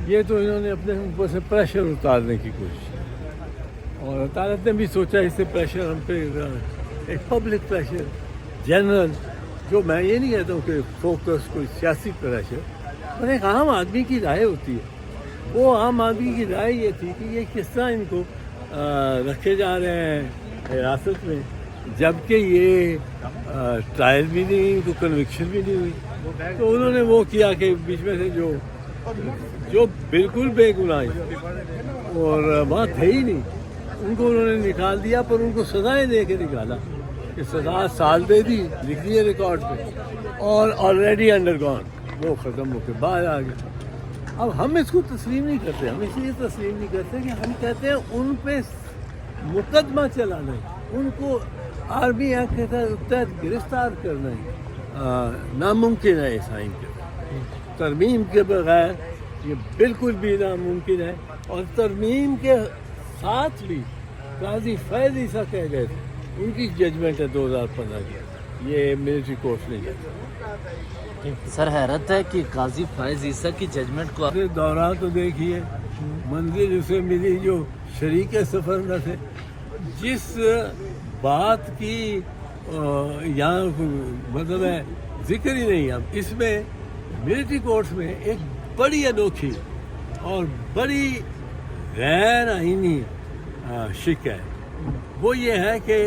یہ تو انہوں نے اپنے اوپر سے پریشر اتارنے کی کوشش کی اور عدالت نے بھی سوچا اس سے پریشر ہم پہ ایک پبلک پریشر جنرل، جو میں یہ نہیں کہتا ہوں کہ فوکس کوئی سیاسی پریشر، پر ایک عام آدمی کی رائے ہوتی ہے. وہ عام آدمی کی رائے یہ تھی کہ یہ کس طرح ان کو رکھے جا رہے ہیں حراست میں، جبکہ یہ ٹرائل بھی نہیں، ان کو کنوکشن بھی نہیں ہوئی. تو انہوں نے وہ کیا کہ بیچ میں سے جو بالکل بے گناہ اور وہاں تھے ہی نہیں، ان کو انہوں نے نکال دیا، پر ان کو سزائیں دے کے نکالا کہ سزا سال دے دی، لکھ دیے ریکارڈ پہ، اور آلریڈی انڈر گون، وہ ختم ہو کے باہر آ گیا. اب ہم اس کو تسلیم نہیں کرتے، ہم اس لیے تسلیم نہیں کرتے کہ ہم کہتے ہیں ان پہ مقدمہ چلانا ہے، ان کو آرمی ایکٹ کے تحت گرفتار کرنا ہے، ناممکن ہے. عیسائی کے ترمیم کے بغیر یہ بالکل بھی ناممکن ہے. اور ترمیم کے ساتھ بھی قاضی فیض عیسیٰ کہہ گئے تھے، ان کی ججمنٹ ہے 2015 کی، یہ ملٹری کورٹ نے کیا. سر حیرت ہے کہ قاضی فیض عیسیٰ کی ججمنٹ کو دورہ تو دیکھیے، منزل اسے ملی جو شریک سفر نہ تھے. جس بات کی یہاں مطلب ہے ذکر ہی نہیں. اب اس میں ملٹری کورٹس میں ایک بڑی انوکھی اور بڑی غیر آئینی شک ہے، وہ یہ ہے کہ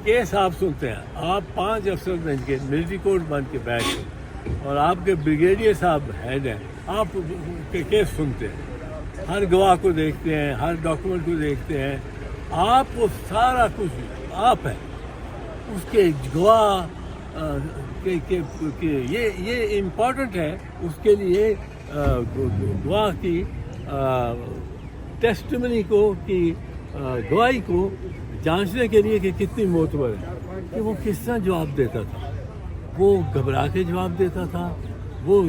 کیس آپ سنتے ہیں، آپ 5 افسر بن کے ملٹری کورٹ بن کے بیٹھے اور آپ کے بریگیڈیئر صاحب ہیڈ ہیں، آپ کے کیس سنتے ہیں، ہر گواہ کو دیکھتے ہیں، ہر ڈاکومنٹ کو دیکھتے ہیں، آپ کو سارا کچھ آپ ہے اس کے گواہ کہ یہ امپورٹنٹ ہے اس کے لیے گواہ کی ٹیسٹمنی کو کی گواہی کو جانچنے کے لیے کہ کتنی معتبر ہے، کہ وہ کس طرح جواب دیتا تھا. وہ گھبرا کے جواب دیتا تھا، وہ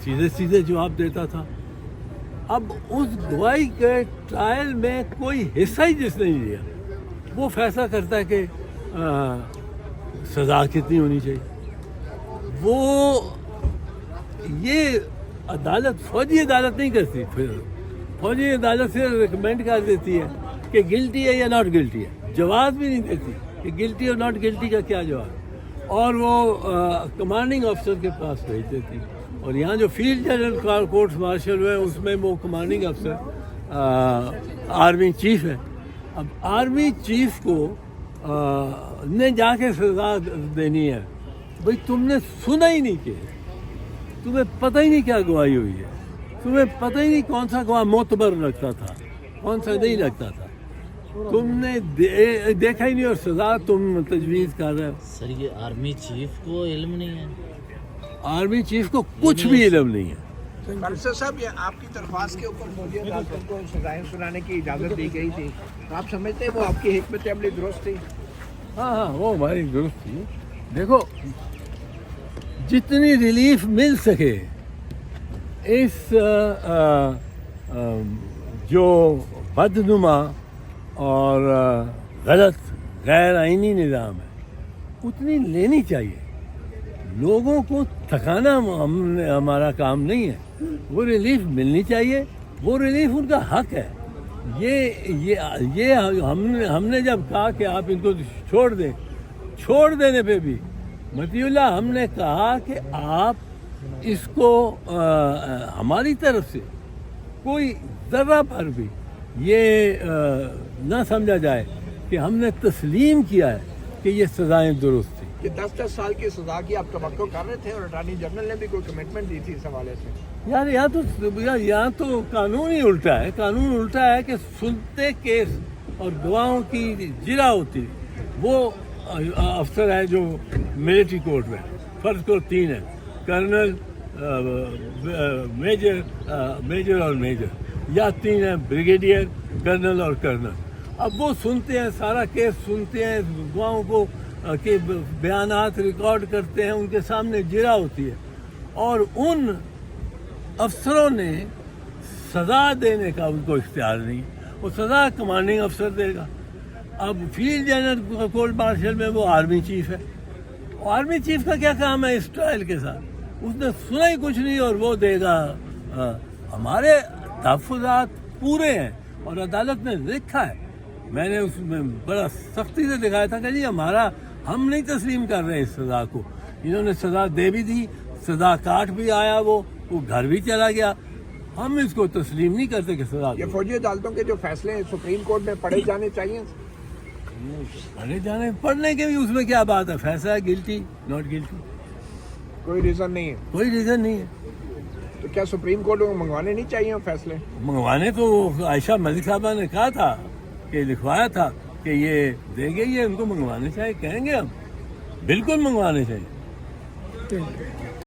سیدھے جواب دیتا تھا. اب اس گواہی کے ٹرائل میں کوئی حصہ ہی جس نے نہیں لیا، وہ فیصلہ کرتا ہے کہ سزا کتنی ہونی چاہیے. وہ یہ عدالت فوجی عدالت نہیں کرتی، فوجی عدالت سے ریکمینڈ کر دیتی ہے کہ گلٹی ہے یا ناٹ گلٹی ہے، جواز بھی نہیں دیتی کہ گلٹی اور ناٹ گلٹی کا کیا جواب، اور وہ کمانڈنگ افسر کے پاس بھیج دیتی. اور یہاں جو فیلڈ جنرل کورٹس مارشل ہوئے اس میں وہ کمانڈنگ افسر آرمی چیف ہے. اب آرمی چیف کو نے جا کے سزا دینی ہے. بھئی تم نے سنا ہی نہیں کہ تمہیں پتہ ہی نہیں کیا گواہی ہوئی ہے، تمہیں پتہ ہی نہیں کون سا گواہ معتبر لگتا تھا، کون سا نہیں لگتا تھا، تم نے دیکھا ہی نہیں اور سزا تم تجویز کر رہے ہو. سر یہ آرمی چیف کو علم نہیں ہے، آرمی چیف کو کچھ بھی علم نہیں ہے. بارسٹر صاحب، یہ آپ کی درخواست کے اوپر فوجی عدالتوں کو سزائیں سنانے کی اجازت دی گئی تھی، آپ سمجھتے ہیں وہ آپ کی حکمت عملی درست تھی؟ ہاں وہ ہماری درست تھی. دیکھو جتنی ریلیف مل سکے اس جو بدنما اور غلط غیر آئینی نظام ہے اتنی لینی چاہیے. لوگوں کو تھکانا ہمارا کام نہیں ہے، وہ ریلیف ملنی چاہیے، وہ ریلیف ان کا حق ہے. یہ ہم نے جب کہا کہ آپ ان کو چھوڑ دیں، چھوڑ دینے پہ بھی مطیع اللہ ہم نے کہا کہ آپ اس کو ہماری طرف سے کوئی ذرہ پر بھی یہ نہ سمجھا جائے کہ ہم نے تسلیم کیا ہے کہ یہ سزائیں درست تھیں. یہ 10 سال کی سزا کی آپ توقع کر رہے تھے اور اٹارنی جنرل نے بھی کوئی کمٹمنٹ دی تھی اس حوالے سے. یار یہاں تو قانون ہی الٹا ہے. قانون الٹا ہے کہ سنتے کیس اور گواہوں کی جرا ہوتی وہ افسر ہے جو ملٹری کورٹ میں، فرض کو 3 ہے، کرنل، میجر اور میجر، یا 3 ہے بریگیڈیئر، کرنل اور کرنل. اب وہ سنتے ہیں، سارا کیس سنتے ہیں، گواہوں کو کے بیانات ریکارڈ کرتے ہیں، ان کے سامنے جرا ہوتی ہے، اور ان افسروں نے سزا دینے کا ان کو اختیار نہیں. وہ سزا کمانڈنگ افسر دے گا. اب فیلڈ جنرل کورٹ مارشل میں وہ آرمی چیف ہے. آرمی چیف کا کیا کام ہے اس ٹرائل کے ساتھ؟ اس نے سنا ہی کچھ نہیں اور وہ دے گا ہمارے تحفظات پورے ہیں اور عدالت نے لکھا ہے. میں نے اس میں بڑا سختی سے دکھایا تھا کہ جی ہم نہیں تسلیم کر رہے اس سزا کو. انہوں نے سزا دے بھی دی, سزا کاٹ بھی آیا, وہ گھر بھی چلا گیا. ہم اس کو تسلیم نہیں کرتے کہ سزا یہ فوجی عدالتوں کے جو فیصلے ہیں سپریم کورٹ میں پڑھے جانے چاہیے. پڑھے جانے پڑھنے کے بھی اس میں کیا بات ہے, فیصلہ گلٹی ناٹ گلٹی, کوئی ریزن نہیں ہے. کوئی ریزن نہیں ہے. تو کیا سپریم کورٹ کو منگوانے نہیں چاہیے فیصلے؟ منگوانے تو عائشہ ملک صاحبہ نے کہا تھا کہ لکھوایا تھا کہ یہ دیں گے, یہ ان کو منگوانے چاہیے, کہیں گے ہم بالکل منگوانے چاہیے.